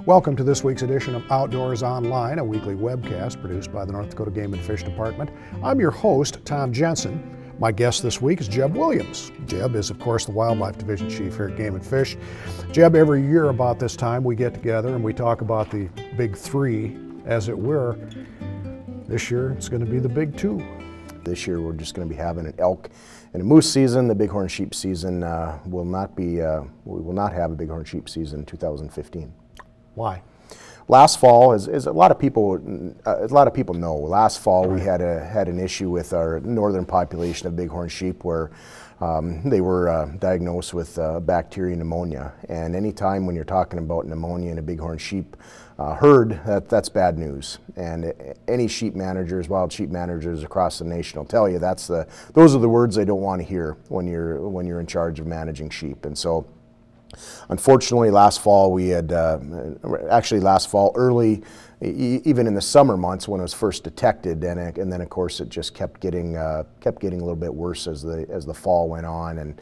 Welcome to this week's edition of Outdoors Online, a weekly webcast produced by the North Dakota Game and Fish Department. I'm your host, Tom Jensen. My guest this week is Jeb Williams. Jeb is, of course, the Wildlife Division Chief here at Game and Fish. Jeb, every year about this time we get together and we talk about the big three, as it were. This year it's going to be the big two. This year we're just going to be having an elk and a moose season. The bighorn sheep season we will not have a bighorn sheep season in 2015. Why? Last fall, as a lot of people know, last fall we had an issue with our northern population of bighorn sheep where they were diagnosed with bacteria pneumonia. And anytime when you're talking about pneumonia in a bighorn sheep herd, that's bad news. And any sheep managers, wild sheep managers across the nation will tell you those are the words they don't want to hear when you're in charge of managing sheep. And so, unfortunately, last fall we had, early, even in the summer months when it was first detected, and then of course it just kept getting a little bit worse as the fall went on,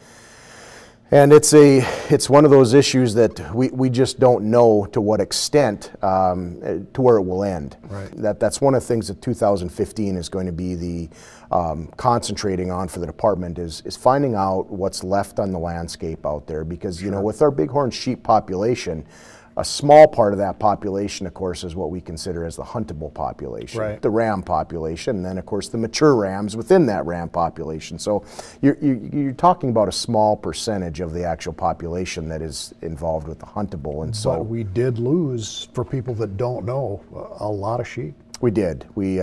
and it's one of those issues that we just don't know to what extent to where it will end. Right. That's one of the things that 2015 is going to be the concentrating on for the department is finding out what's left on the landscape out there, because you know, with our bighorn sheep population, a small part of that population, of course, is what we consider as the huntable population, right. The ram population, and then of course the mature rams within that ram population. So you're talking about a small percentage of the actual population that is involved with the huntable, and so. But we did lose, for people that don't know, a lot of sheep. We did. We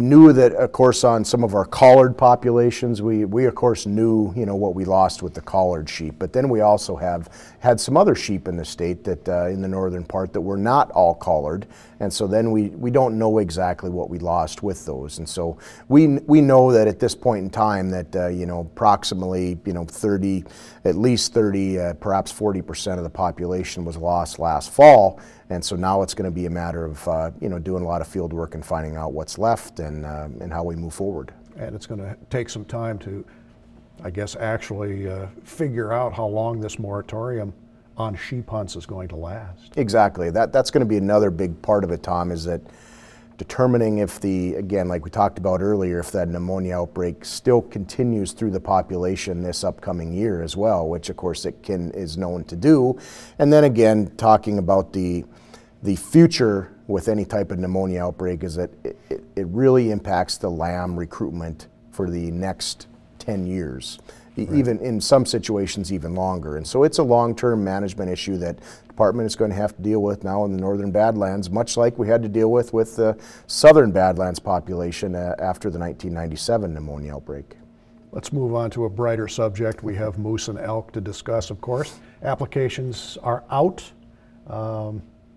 knew that, of course, on some of our collared populations, we of course knew, you know, what we lost with the collared sheep. But then we also have had some other sheep in the state that in the northern part that were not all collared, and so then we don't know exactly what we lost with those. And so we know that at this point in time that you know, approximately, you know, at least 30, perhaps 40% of the population was lost last fall. And so now it's going to be a matter of you know, doing a lot of field work and finding out what's left and how we move forward. And it's going to take some time to, I guess, actually figure out how long this moratorium on sheep hunts is going to last. Exactly. That's going to be another big part of it, Tom, is that determining if again, like we talked about earlier, if that pneumonia outbreak still continues through the population this upcoming year as well, which of course is known to do. And then again, talking about the future with any type of pneumonia outbreak is that it really impacts the lamb recruitment for the next 10 years. Right. Even in some situations even longer. And so it's a long-term management issue that the department is going to have to deal with now in the northern Badlands, much like we had to deal with the southern Badlands population after the 1997 pneumonia outbreak. Let's move on to a brighter subject. We have moose and elk to discuss, of course. Applications are out.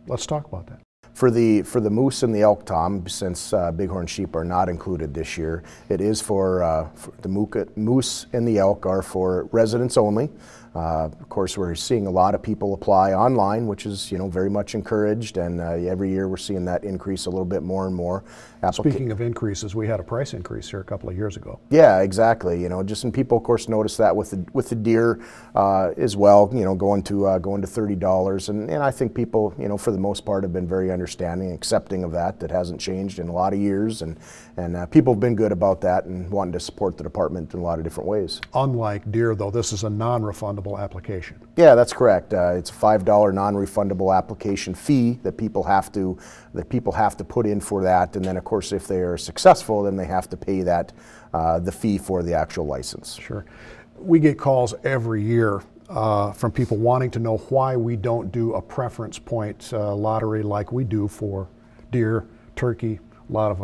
Let's talk about that. For the moose and the elk, Tom, since bighorn sheep are not included this year, it is for the moose and the elk are for residents only. Of course, we're seeing a lot of people apply online, which is, you know, very much encouraged, and every year we're seeing that increase a little bit more and more. Speaking of increases, we had a price increase here a couple of years ago. Yeah, exactly. You know, just some people, of course, notice that with the deer as well. You know, going to $30, and I think people, you know, for the most part, have been very understanding, accepting of that. That hasn't changed in a lot of years, and people have been good about that and wanting to support the department in a lot of different ways. Unlike deer, though, this is a non-refundable application. Yeah, that's correct. It's a $5 non-refundable application fee that people have to put in for that, and then of course if they are successful, then they have to pay that the fee for the actual license. Sure. We get calls every year from people wanting to know why we don't do a preference point lottery like we do for deer, turkey, a lot of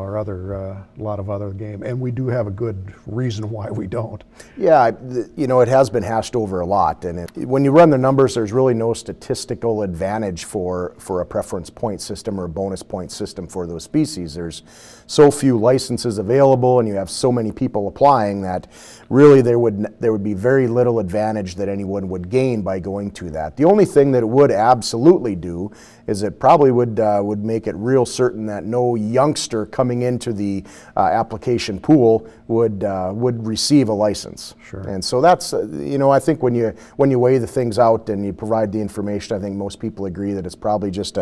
other game, and we do have a good reason why we don't. Yeah, you know, it has been hashed over a lot, and when you run the numbers, there's really no statistical advantage for a preference point system or a bonus point system for those species. There's so few licenses available, and you have so many people applying that really there would be very little advantage that anyone would gain by going to that. The only thing that it would absolutely do is it probably would make it real certain that no youngster harvester coming into the application pool would receive a license. Sure. And so that's, I think when you weigh the things out and you provide the information, I think most people agree that it's probably just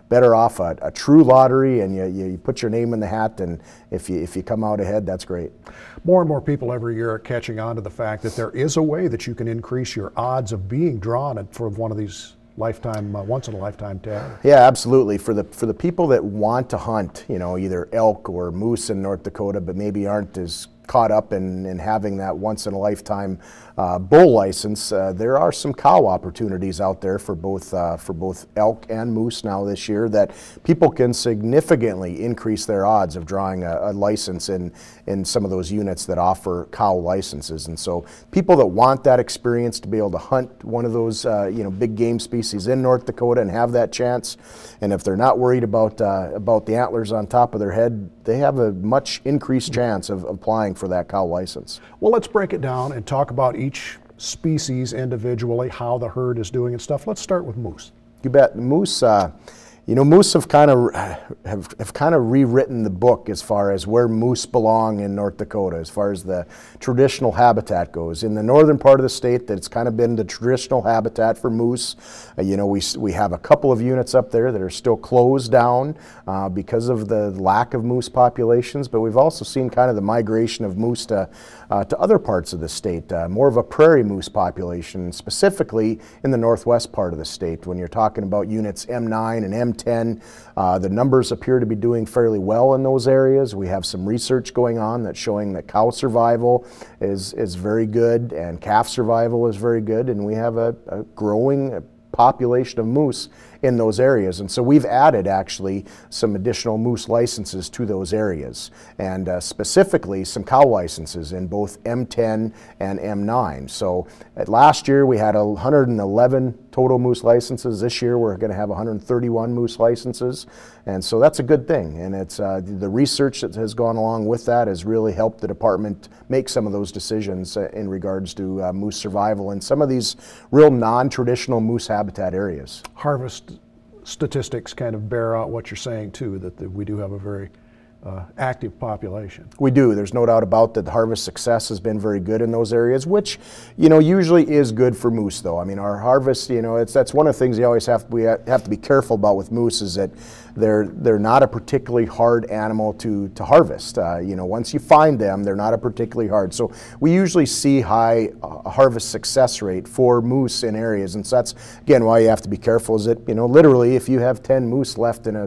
better off a true lottery, and you put your name in the hat, and if you come out ahead, that's great. More and more people every year are catching on to the fact that there is a way that you can increase your odds of being drawn for one of these once in a lifetime tags. Yeah, absolutely. For the people that want to hunt, either elk or moose in North Dakota, but maybe aren't as caught up in having that once in a lifetime bull license, there are some cow opportunities out there for both elk and moose now this year that people can significantly increase their odds of drawing a license in some of those units that offer cow licenses. And so people that want that experience to be able to hunt one of those big game species in North Dakota and have that chance, and if they're not worried about the antlers on top of their head, they have a much increased chance of applying for that cow license. Well, let's break it down and talk about each species individually, how the herd is doing and stuff. Let's start with moose. You bet. Moose, moose have kind of rewritten the book as far as where moose belong in North Dakota, as far as the traditional habitat goes. In the northern part of the state, that's kind of been the traditional habitat for moose. We have a couple of units up there that are still closed down because of the lack of moose populations, but we've also seen kind of the migration of moose to other parts of the state, more of a prairie moose population, specifically in the northwest part of the state. When you're talking about units M9 and M10, the numbers appear to be doing fairly well in those areas. We have some research going on that's showing that cow survival is very good and calf survival is very good, and we have a growing population of moose in those areas. And so we've added actually some additional moose licenses to those areas, and specifically some cow licenses in both M10 and M9. So last year we had 111 total moose licenses. This year we're going to have 131 moose licenses, and so that's a good thing. And it's the research that has gone along with that has really helped the department make some of those decisions in regards to moose survival in some of these real non-traditional moose habitat areas. Harvest statistics kind of bear out what you're saying too, that we do have a very active population. We do. There's no doubt about that. The harvest success has been very good in those areas, which usually is good for moose, though. I mean, our harvest, that's one of the things we have to be careful about with moose, is that they're not a particularly hard animal to harvest. Once you find them, they're not a particularly hard. So we usually see high harvest success rate for moose in areas, and so that's again why you have to be careful. Is that literally, if you have 10 moose left in a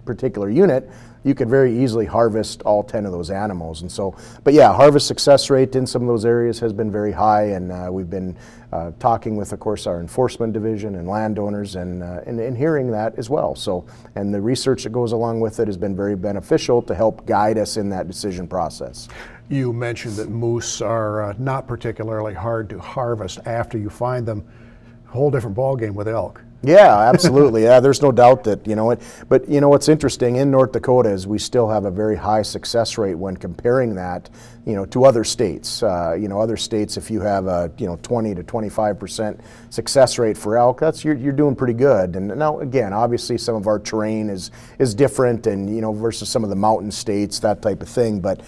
particular unit, you could very easily harvest all 10 of those animals. And so, but yeah, harvest success rate in some of those areas has been very high, and we've been talking with, of course, our enforcement division and landowners and hearing that as well. So, and the research that goes along with it has been very beneficial to help guide us in that decision process. You mentioned that moose are not particularly hard to harvest after you find them. A whole different ballgame with elk. Yeah, absolutely. Yeah, there's no doubt that, but what's interesting in North Dakota is we still have a very high success rate when comparing that, to other states. Other states, if you have a, 20 to 25% success rate for elk, you're doing pretty good. And now, again, obviously some of our terrain is different, and, versus some of the mountain states, that type of thing. But,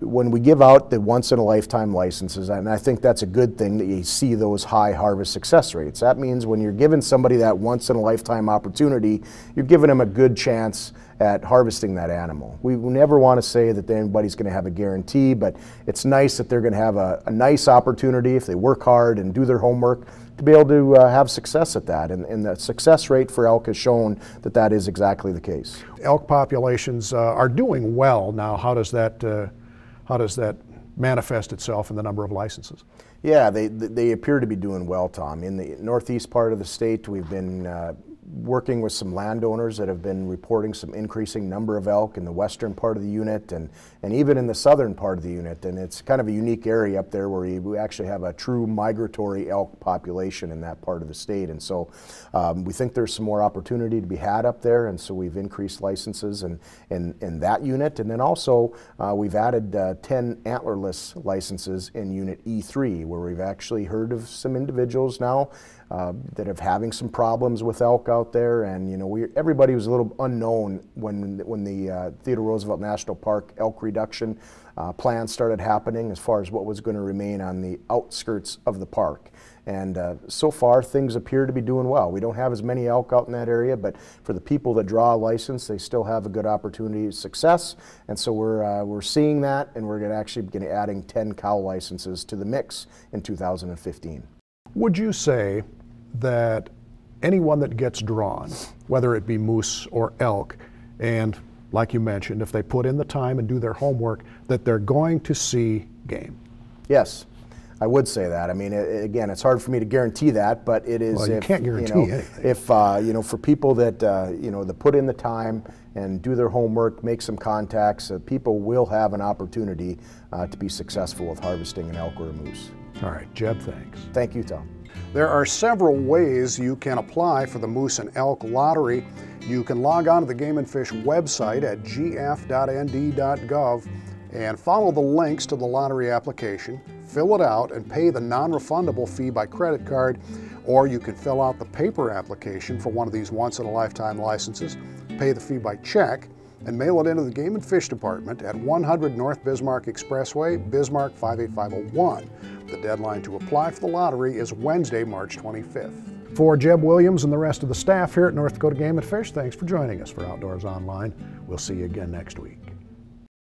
when we give out the once-in-a-lifetime licenses, and I think that's a good thing that you see those high harvest success rates. That means when you're giving somebody that once-in-a-lifetime opportunity, you're giving them a good chance at harvesting that animal. We never want to say that anybody's going to have a guarantee, but it's nice that they're going to have a nice opportunity if they work hard and do their homework to be able to have success at that. And the success rate for elk has shown that that is exactly the case. Elk populations are doing well now. How does that manifest itself in the number of licenses? Yeah, they appear to be doing well, Tom. In the northeast part of the state, we've been working with some landowners that have been reporting some increasing number of elk in the western part of the unit and even in the southern part of the unit. And it's kind of a unique area up there where we actually have a true migratory elk population in that part of the state. And so we think there's some more opportunity to be had up there, and so we've increased licenses in that unit. And then also we've added 10 antlerless licenses in unit E3, where we've actually heard of some individuals now that are having some problems with elk out there, and you know, everybody was a little unknown when the Theodore Roosevelt National Park elk reduction plans started happening as far as what was going to remain on the outskirts of the park. And so far, things appear to be doing well. We don't have as many elk out in that area, but for the people that draw a license, they still have a good opportunity of success. And so we're seeing that, and we're actually going to adding 10 cow licenses to the mix in 2015. Would you say that anyone that gets drawn, whether it be moose or elk, and like you mentioned, if they put in the time and do their homework, that they're going to see game? Yes. I would say that. I mean, again, it's hard for me to guarantee that, but it is. Well, you can't guarantee anything. If you know, for people that you know, that put in the time and do their homework, make some contacts, people will have an opportunity to be successful with harvesting an elk or a moose. All right, Jeb, thanks. Thank you, Tom. There are several ways you can apply for the Moose and Elk Lottery. You can log on to the Game and Fish website at gf.nd.gov and follow the links to the lottery application, fill it out, and pay the non-refundable fee by credit card, or you can fill out the paper application for one of these once-in-a-lifetime licenses, pay the fee by check, and mail it into the Game and Fish Department at 100 North Bismarck Expressway, Bismarck 58501. The deadline to apply for the lottery is Wednesday, March 25th. For Jeb Williams and the rest of the staff here at North Dakota Game and Fish, thanks for joining us for Outdoors Online. We'll see you again next week.